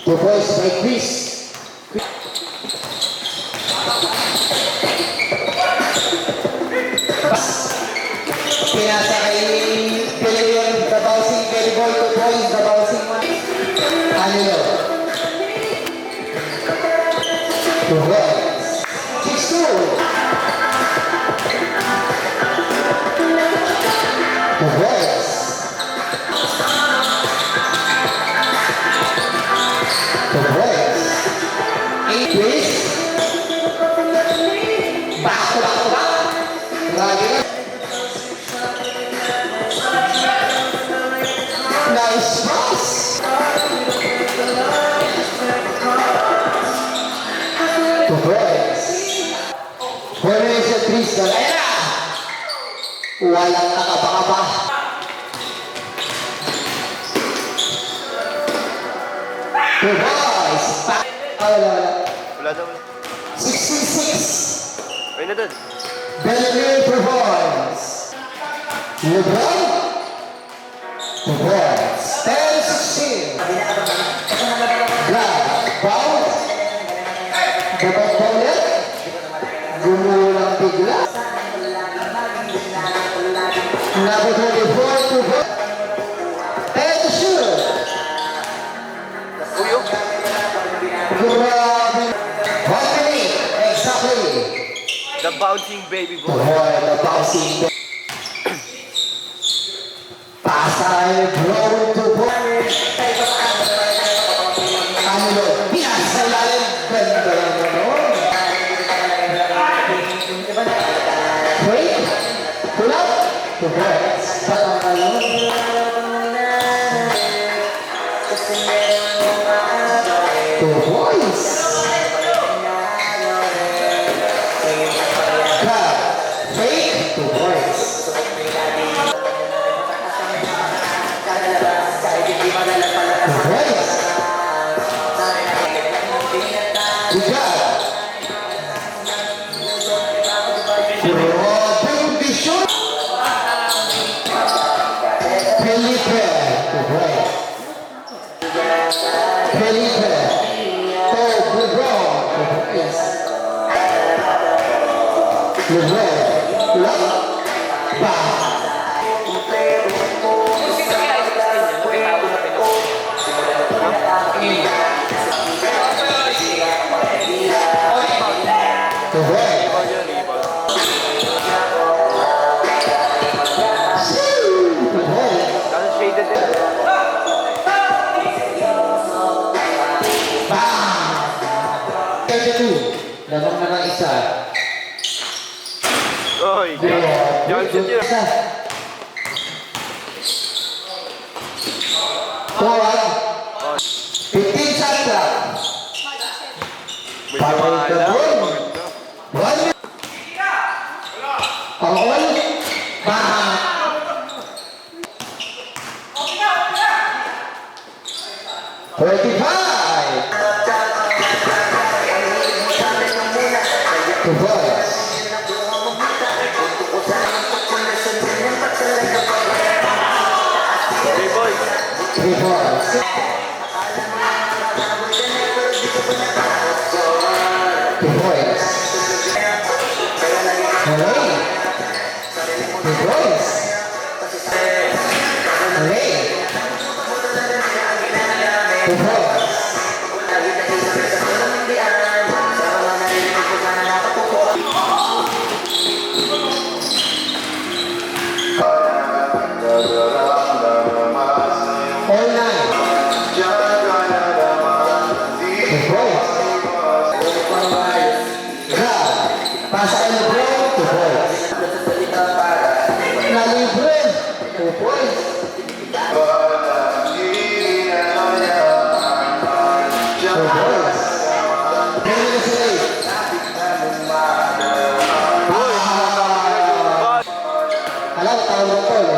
Two boys by Chris. Pinasa kay Pilion, the bouncing Kelly Boy, two boys, the bouncing one. Ano yun? Two boys. 6-2. Two boys. Two boys. 8 please. Back to back to back. Lagi na. Nice pass. Two boys. 4 minutes at 3 stars. Ayan na! Walang nakapakapa. Two boys. Wala. Wala daw. 66. Ayun na doon. Bellarmine performs. LeBron. Two boys. 10-16. Grab. Bound. Dapat baulit. Gumulang bigla. Number 24. Two boys. And shoot. Uyo. Grabe. 1 minute. Exactly. The bouncing baby boy. Boy, the bouncing. Pasa ay blow to boy. Ano yun? Pinasa ilalim. Ganda naman nun. Wait. Pull up. Two boys. Patangalo. Two boys. Grab. Fake. Two boys. Two boys. Good job. Robin Bishop. Felipe. Two boys. Felipe. Oh, LeBron. Two boys. LeBron. Love. Bah. Two boys. Two boys. Kasi shaded din. Bang! 32. Lamang na ng isa. Oy. Johnson yun. Isa. Forward. 15 shot clock. May Bawal simala. ka doon. Maganda. 1 minute. Ang all. Bang! Thirty-five. Two boys. Hey boy. Three boys. Two boys. Hooray. Two boys. Hooray. Two boys. All nine. Two boys. Grab. Pasa kay LeBron. Two boys. Na-libre. Two boys. Two boys. Ganyan na sila eh. Alam, tawag ko eh.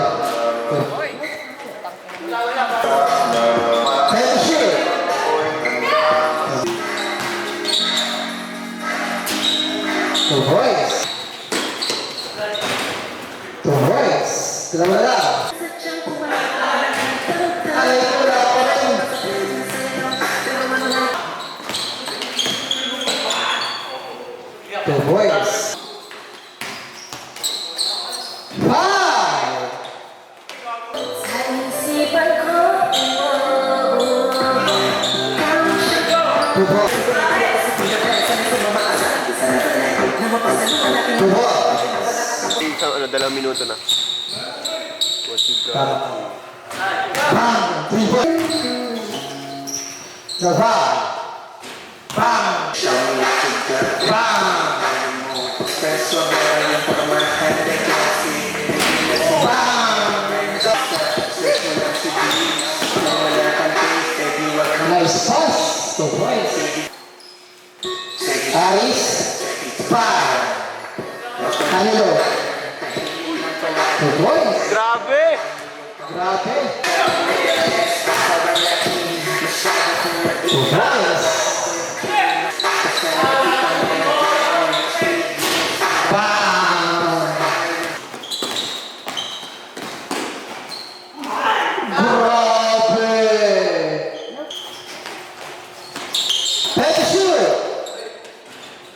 Two ball. Two ball. Isang ano, 2 minuto na. What you got? Bang! Three ball. Sabay. Bang! Bang! Nice pass. Two points. Aris. Bang! Canelo. Two points. Grabe! Grabe. Two points. Bang! Grabe! Let's shoot!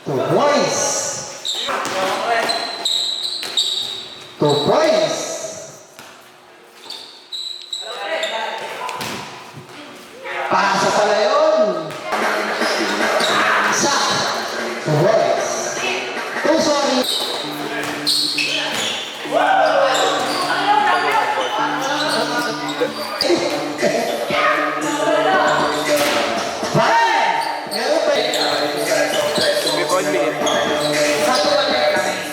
Two points. Two points. Pasa pala yun. Isa. Two points. Oh, sorry. Bang! Meron pa yun. Before minute.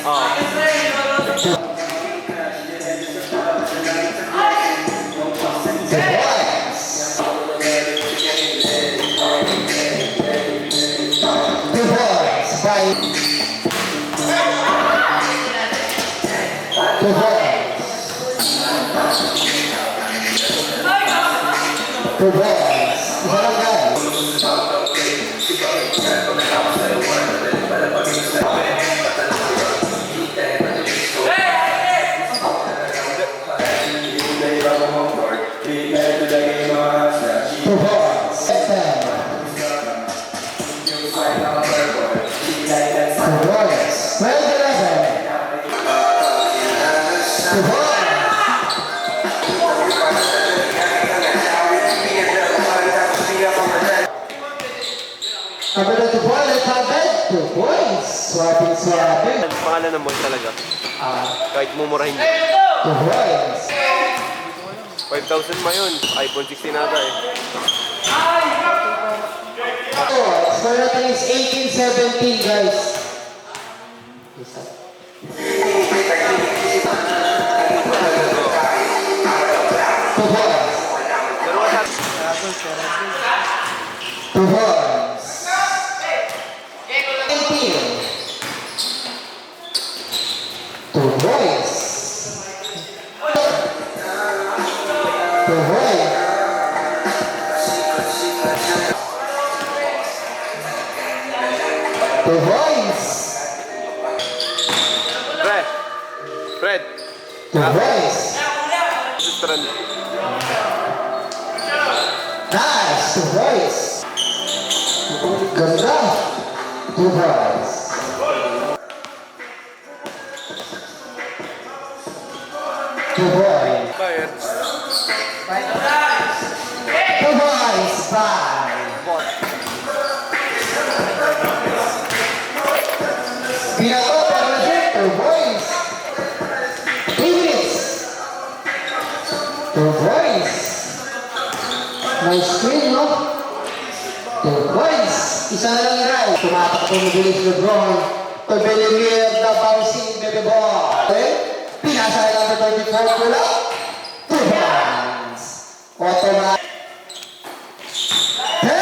Ah. Two points. Two points. By two points. Two points. Isa lang guys. Two points. Ten. Two points. 12-11. Two points. Kabila two points. Kabila two points. Swapping, swapping. Ang pangalan ng boss talaga. Kahit mumurahin niya. Two points. 5,000 ma yun. iPhone 16 nata eh. Score natin is 18-17, guys. Two points. Dalawa sa... Two points. 19. Two points. Two points. Two points. Fred! Fred! Two points. Strand. Nice. Two points. Ganda. Two points. Two points. Fire. Two points. Bye. Binato para na siya. Two points. 3 minutes. Two points. Nice screen, no? Two points. Isa na lang iray. Tumatakbo ni Bilis Lebron. To Bellinger, the bouncing baby ball. Okay? Pinasa na number 34 pula. Two points. Automatic. 10.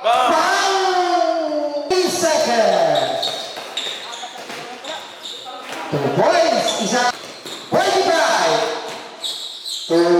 Bang! 3 seconds. Two points. Isa. 25. Two